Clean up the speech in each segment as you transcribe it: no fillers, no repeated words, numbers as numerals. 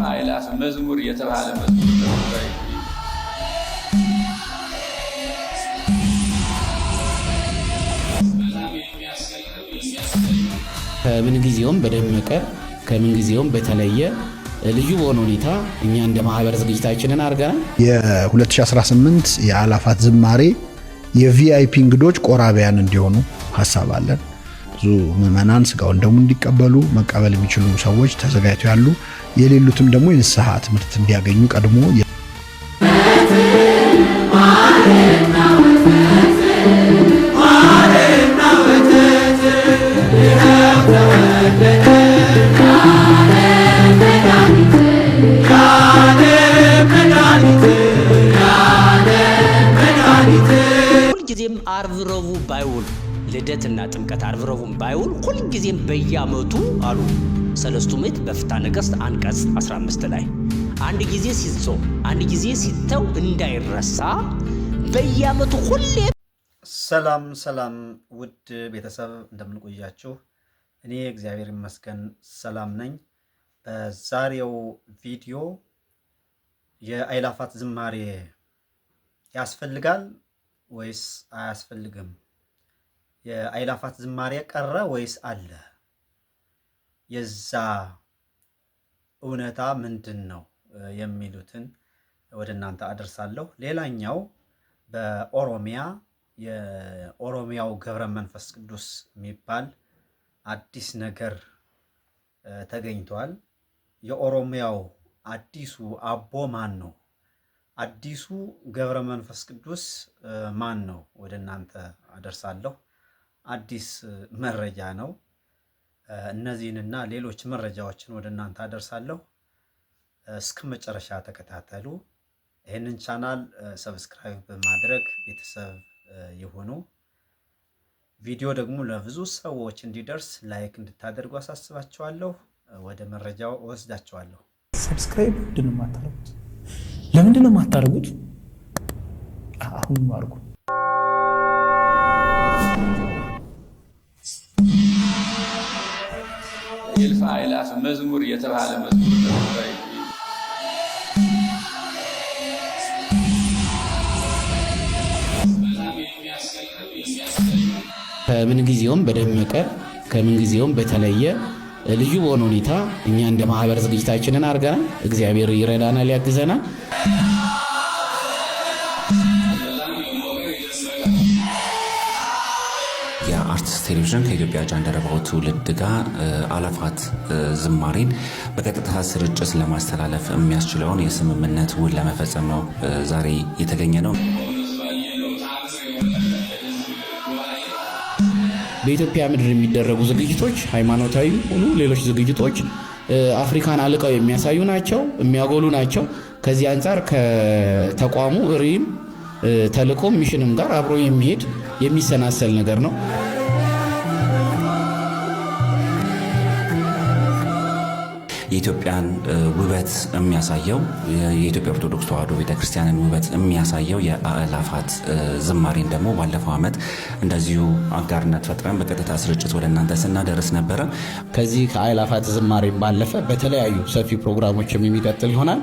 አእላፍ መዝሙር የተባለ መዝሙር ከምን ጊዜውም በደመቀ ከምን ጊዜውም በተለየ ልዩ በሆነ ሁኔታ እኛ እንደ ማህበር ዝግጅታችንን አድርገናል። የ2018 የአእላፋት ዝማሬ የቪአይፒ እንግዶች ቆራቢያን እንዲሆኑ ሐሳብ አለን። ብዙ ምዕመናን ስጋውን ደሙ እንዲቀበሉ መቀበል የሚችሉ ሰዎች ተዘጋጅተው ያሉ፣ የሌሉትም ደግሞ የንስሐ ትምህርት እንዲያገኙ ቀድሞ ሁልጊዜም ዓርብ ረቡዕ ባይውል ልደትና ጥምቀት ዓርብ ረቡዕ ባይውል ሁልጊዜም በየዓመቱ አሉ ሰለስቱ ምዕት በፍትሐ ነገሥት አንቀጽ 15 ላይ አንድ ጊዜ ሲጾም አንድ ጊዜ ሲተው እንዳይረሳ በየዓመቱ ሁሌ። ሰላም ሰላም ውድ ቤተሰብ እንደምንቆያችሁ፣ እኔ እግዚአብሔር ይመስገን ሰላም ነኝ። በዛሬው ቪዲዮ የአእላፋት ዝማሬ ያስፈልጋል ወይስ አያስፈልግም? የአእላፋት ዝማሬ ቀረ ወይስ አለ? የዛ እውነታ ምንድን ነው የሚሉትን ወደ እናንተ አደርሳለሁ። ሌላኛው በኦሮሚያ የኦሮሚያው ገብረ መንፈስ ቅዱስ የሚባል አዲስ ነገር ተገኝቷል። የኦሮሚያው አዲሱ አቦ ማን ነው? አዲሱ ገብረ መንፈስ ቅዱስ ማን ነው? ወደ እናንተ አደርሳለሁ። አዲስ መረጃ ነው። እነዚህንና ሌሎች መረጃዎችን ወደ እናንተ አደርሳለሁ። እስከ መጨረሻ ተከታተሉ። ይህንን ቻናል ሰብስክራይብ በማድረግ ቤተሰብ ይሁኑ። ቪዲዮ ደግሞ ለብዙ ሰዎች እንዲደርስ ላይክ እንድታደርጉ አሳስባችኋለሁ። ወደ መረጃው ወስዳችኋለሁ። ሰብስክራይብ ምንድነው የማታደርጉት? ለምንድነው የማታደርጉት? አሁን አድርጉ። የእልፍ አእላፍ መዝሙር የተባለ መዝሙር ከምን ጊዜውም በደመቀ ከምን ጊዜውም በተለየ ልዩ በሆነ ሁኔታ እኛ እንደ ማህበር ዝግጅታችንን አድርገናል። እግዚአብሔር ይረዳናል፣ ያግዘናል። የአርትስ ቴሌቪዥን ከኢትዮጵያ ጃንደረባው ትውልድ ጋር አእላፋት ዝማሬን በቀጥታ ስርጭት ለማስተላለፍ የሚያስችለውን የስምምነት ውል ለመፈጸም ነው ዛሬ የተገኘ ነው። በኢትዮጵያ ምድር የሚደረጉ ዝግጅቶች ሃይማኖታዊ ሆኑ ሌሎች ዝግጅቶች አፍሪካን አልቀው የሚያሳዩ ናቸው፣ የሚያጎሉ ናቸው። ከዚህ አንጻር ከተቋሙ ሪም ተልእኮም ሚሽንም ጋር አብሮ የሚሄድ የሚሰናሰል ነገር ነው። የኢትዮጵያን ውበት የሚያሳየው የኢትዮጵያ ኦርቶዶክስ ተዋሕዶ ቤተክርስቲያንን ውበት የሚያሳየው የአእላፋት ዝማሬን ደግሞ ባለፈው ዓመት እንደዚሁ አጋርነት ፈጥረን በቀጥታ ስርጭት ወደ እናንተ ስናደርስ ነበረ። ከዚህ ከአእላፋት ዝማሬ ባለፈ በተለያዩ ሰፊ ፕሮግራሞችም የሚቀጥል ይሆናል።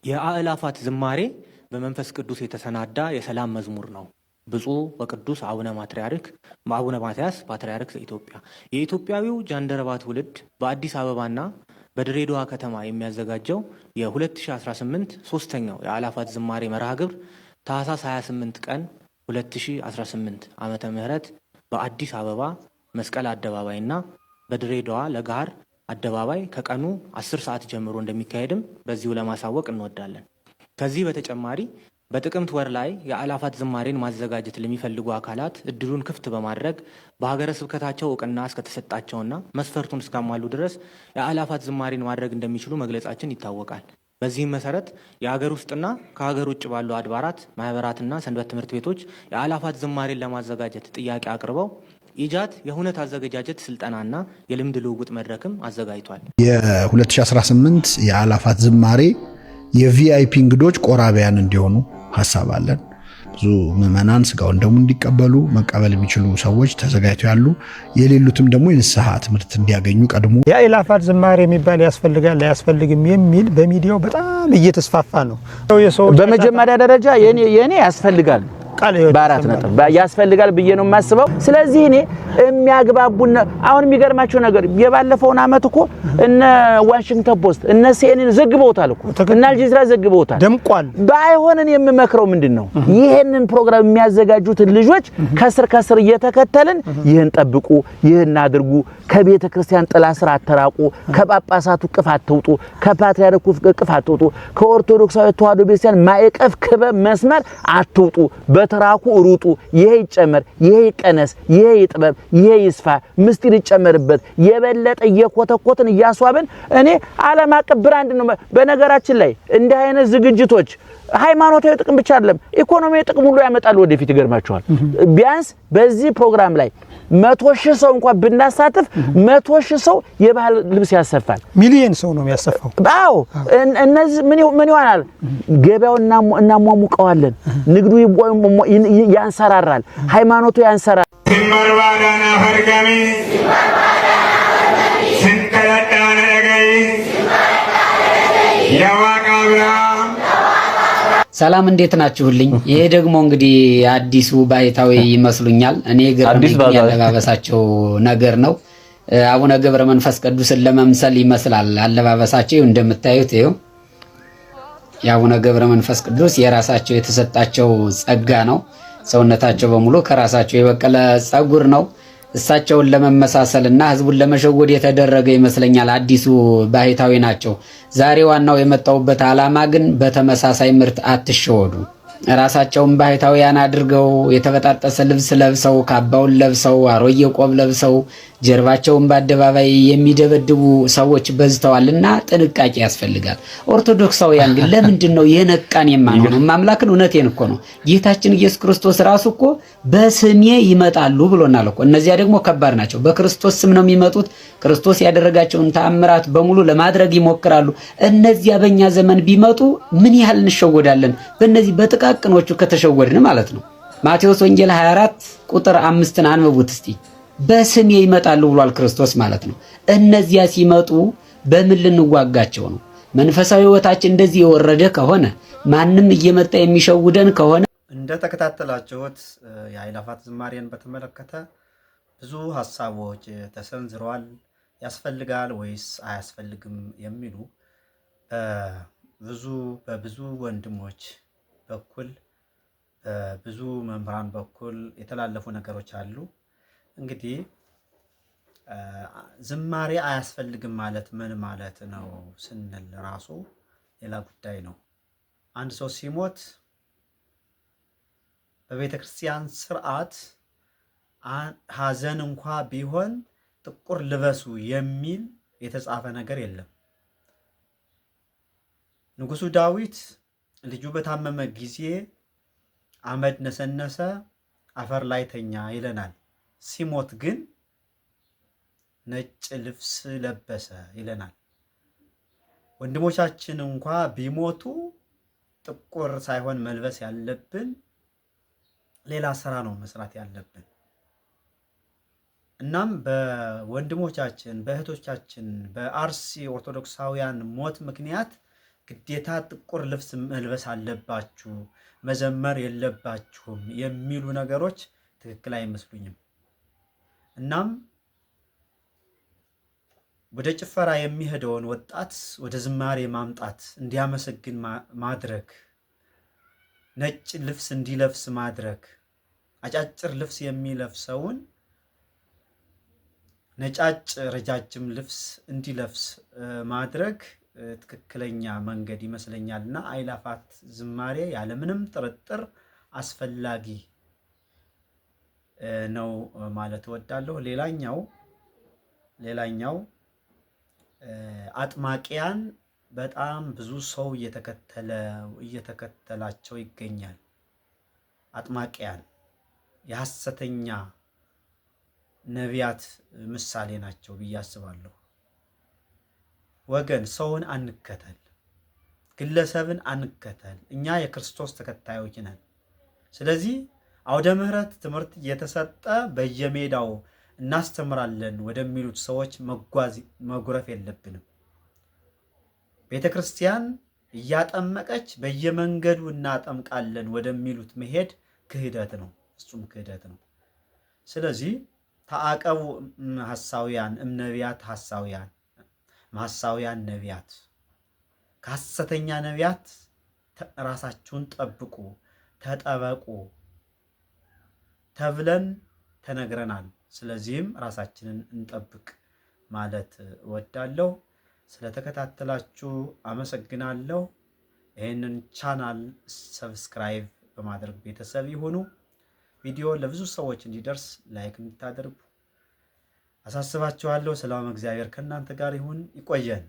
የአእላፋት ዝማሬ በመንፈስ ቅዱስ የተሰናዳ የሰላም መዝሙር ነው። ብፁዕ ወቅዱስ አቡነ ማትያስ ፓትርያርክ ዘኢትዮጵያ የኢትዮጵያዊው ጃንደረባ ትውልድ በአዲስ አበባና በድሬዳዋ ከተማ የሚያዘጋጀው የ2018 ሶስተኛው የአእላፋት ዝማሬ መርሃ ግብር ታኅሳስ 28 ቀን 2018 ዓመተ ምህረት በአዲስ አበባ መስቀል አደባባይና በድሬዳዋ ለጋር አደባባይ ከቀኑ 10 ሰዓት ጀምሮ እንደሚካሄድም በዚሁ ለማሳወቅ እንወዳለን። ከዚህ በተጨማሪ በጥቅምት ወር ላይ የአእላፋት ዝማሬን ማዘጋጀት ለሚፈልጉ አካላት እድሉን ክፍት በማድረግ በሀገረ ስብከታቸው እውቅና እስከተሰጣቸውና መስፈርቱን እስካሟሉ ድረስ የአእላፋት ዝማሬን ማድረግ እንደሚችሉ መግለጻችን ይታወቃል። በዚህም መሰረት የሀገር ውስጥና ከሀገር ውጭ ባሉ አድባራት፣ ማህበራትና ሰንበት ትምህርት ቤቶች የአእላፋት ዝማሬን ለማዘጋጀት ጥያቄ አቅርበው ኢጃት የሁነት አዘገጃጀት ስልጠናና የልምድ ልውውጥ መድረክም አዘጋጅቷል። የ2018 የአእላፋት ዝማሬ የቪአይፒ እንግዶች ቆራቢያን እንዲሆኑ ሐሳብ አለን። ብዙ ምዕመናን ስጋውን ደሙ እንዲቀበሉ መቀበል የሚችሉ ሰዎች ተዘጋጅተው ያሉ፣ የሌሉትም ደግሞ የንስሐ ትምህርት እንዲያገኙ ቀድሞ የአእላፋት ዝማሬ የሚባል ያስፈልጋል አያስፈልግም የሚል በሚዲያው በጣም እየተስፋፋ ነው። በመጀመሪያ ደረጃ የኔ ያስፈልጋል በአራት ነጥብ ያስፈልጋል ብዬ ነው የማስበው። ስለዚህ እኔ የሚያግባቡን አሁን የሚገርማቸው ነገር የባለፈውን አመት እኮ እነ ዋሽንግተን ፖስት እነ ሲኤንኤን ዘግበውታል እኮ እና አልጀዚራ ዘግበውታል፣ ደምቋል። ባይሆንን የምመክረው ምንድነው ይሄንን ፕሮግራም የሚያዘጋጁት ልጆች ከስር እየተከተልን ይሄን ጠብቁ፣ ይሄን አድርጉ፣ ከቤተ ክርስቲያን ጥላ ስር አተራቁ፣ ከጳጳሳቱ ቅፍ አትውጡ፣ ከፓትርያርኩ ቅፍ አትውጡ፣ ከኦርቶዶክሳዊ ተዋሕዶ ቤተክርስቲያን ማዕቀፍ ክበብ መስመር አትውጡ፣ በተራኩ ሩጡ፣ ይሄ ይጨመር፣ ይሄ ይቀነስ፣ ይሄ ይጥበብ፣ ይሄ ይስፋ፣ ምስጢር ይጨመርበት፣ የበለጠ እየኮተኮትን እያስዋብን እኔ ዓለም አቀፍ ብራንድ ነው። በነገራችን ላይ እንዲህ አይነት ዝግጅቶች ሃይማኖታዊ ጥቅም ብቻ አይደለም ኢኮኖሚያዊ ጥቅም ሁሉ ያመጣሉ ወደፊት። ይገርማቸዋል። ቢያንስ በዚህ ፕሮግራም ላይ 100,000 ሰው እንኳን ብናሳትፍ 100,000 ሰው የባህል ልብስ ያሰፋል። ሚሊዮን ሰው ነው የሚያሰፋው። አዎ እነዚህ ምን ይሆናል? ገበያውን እናሟሙቀዋለን፣ ንግዱ ያንሰራራል፣ ሃይማኖቱ ያንሰራራል። ሲመርባዳና ፈርጋሚ ስንከለዳና ደገይ ያዋቃብራ ሰላም እንዴት ናችሁልኝ? ይሄ ደግሞ እንግዲህ አዲሱ ባይታዊ ይመስሉኛል። እኔ ገረመኝ ያለባበሳቸው ነገር ነው። አቡነ ገብረ መንፈስ ቅዱስን ለመምሰል ይመስላል አለባበሳቸው። እንደምታዩት ይሄው የአቡነ ገብረ መንፈስ ቅዱስ የራሳቸው የተሰጣቸው ጸጋ ነው። ሰውነታቸው በሙሉ ከራሳቸው የበቀለ ጸጉር ነው። እሳቸውን ለመመሳሰልና ህዝቡን ለመሸወድ የተደረገ ይመስለኛል። አዲሱ ባህታዊ ናቸው። ዛሬ ዋናው የመጣውበት ዓላማ ግን በተመሳሳይ ምርት አትሸወዱ። ራሳቸውን ባህታዊያን አድርገው የተበጣጠሰ ልብስ ለብሰው ካባውን ለብሰው አሮጌ ቆብ ለብሰው ጀርባቸውን በአደባባይ የሚደበድቡ ሰዎች በዝተዋልና ጥንቃቄ ያስፈልጋል። ኦርቶዶክሳውያን ግን ለምንድን ነው የነቃን የማንሆነው? ማምላክን እውነቴን እኮ ነው። ጌታችን ኢየሱስ ክርስቶስ ራሱ እኮ በስሜ ይመጣሉ ብሎናል እኮ። እነዚያ ደግሞ ከባድ ናቸው። በክርስቶስ ስም ነው የሚመጡት። ክርስቶስ ያደረጋቸውን ተአምራት በሙሉ ለማድረግ ይሞክራሉ። እነዚያ በእኛ ዘመን ቢመጡ ምን ያህል እንሸወዳለን? በእነዚህ በጥቃቅኖቹ ከተሸወድን ማለት ነው። ማቴዎስ ወንጌል 24 ቁጥር 5ን አንብቡት እስቲ። በስሜ ይመጣሉ ብሏል ክርስቶስ ማለት ነው። እነዚያ ሲመጡ በምን ልንዋጋቸው ነው? መንፈሳዊ ሕይወታችን እንደዚህ የወረደ ከሆነ ማንም እየመጣ የሚሸውደን ከሆነ እንደተከታተላችሁት የአእላፋት ዝማሬን በተመለከተ ብዙ ሀሳቦች ተሰንዝረዋል። ያስፈልጋል ወይስ አያስፈልግም የሚሉ በብዙ ወንድሞች በኩል በብዙ መምህራን በኩል የተላለፉ ነገሮች አሉ። እንግዲህ ዝማሬ አያስፈልግም ማለት ምን ማለት ነው ስንል ራሱ ሌላ ጉዳይ ነው። አንድ ሰው ሲሞት በቤተ ክርስቲያን ስርዓት ሐዘን እንኳ ቢሆን ጥቁር ልበሱ የሚል የተጻፈ ነገር የለም። ንጉሡ ዳዊት ልጁ በታመመ ጊዜ አመድ ነሰነሰ፣ አፈር ላይ ተኛ ይለናል። ሲሞት ግን ነጭ ልብስ ለበሰ ይለናል። ወንድሞቻችን እንኳ ቢሞቱ ጥቁር ሳይሆን መልበስ ያለብን ሌላ ስራ ነው መስራት ያለብን። እናም በወንድሞቻችን በእህቶቻችን በአርሲ ኦርቶዶክሳውያን ሞት ምክንያት ግዴታ ጥቁር ልብስ መልበስ አለባችሁ፣ መዘመር የለባችሁም የሚሉ ነገሮች ትክክል አይመስሉኝም። እናም ወደ ጭፈራ የሚሄደውን ወጣት ወደ ዝማሬ ማምጣት፣ እንዲያመሰግን ማድረግ፣ ነጭ ልብስ እንዲለብስ ማድረግ፣ አጫጭር ልብስ የሚለብሰውን ነጫጭ ረጃጅም ልብስ እንዲለብስ ማድረግ ትክክለኛ መንገድ ይመስለኛልና አእላፋት ዝማሬ ያለምንም ጥርጥር አስፈላጊ ነው ማለት እወዳለሁ። ሌላኛው አጥማቂያን በጣም ብዙ ሰው እየተከተላቸው ይገኛል። አጥማቂያን የሐሰተኛ ነቢያት ምሳሌ ናቸው ብዬ አስባለሁ። ወገን ሰውን አንከተል፣ ግለሰብን አንከተል። እኛ የክርስቶስ ተከታዮች ነን። ስለዚህ አውደ ምሕረት ትምህርት እየተሰጠ በየሜዳው እናስተምራለን ወደሚሉት ሰዎች መጉረፍ የለብንም። ቤተ ክርስቲያን እያጠመቀች በየመንገዱ እናጠምቃለን ወደሚሉት መሄድ ክህደት ነው፣ ፍጹም ክህደት ነው። ስለዚህ ተአቀቡ ሐሳውያን እምነቢያት ሐሳውያን ነቢያት፣ ከሐሰተኛ ነቢያት ራሳችሁን ጠብቁ፣ ተጠበቁ ተብለን ተነግረናል። ስለዚህም ራሳችንን እንጠብቅ ማለት እወዳለሁ። ስለተከታተላችሁ አመሰግናለሁ። ይህንን ቻናል ሰብስክራይብ በማድረግ ቤተሰብ ይሁኑ። ቪዲዮ ለብዙ ሰዎች እንዲደርስ ላይክ እንድታደርጉ አሳስባችኋለሁ። ሰላም እግዚአብሔር ከእናንተ ጋር ይሁን። ይቆየን።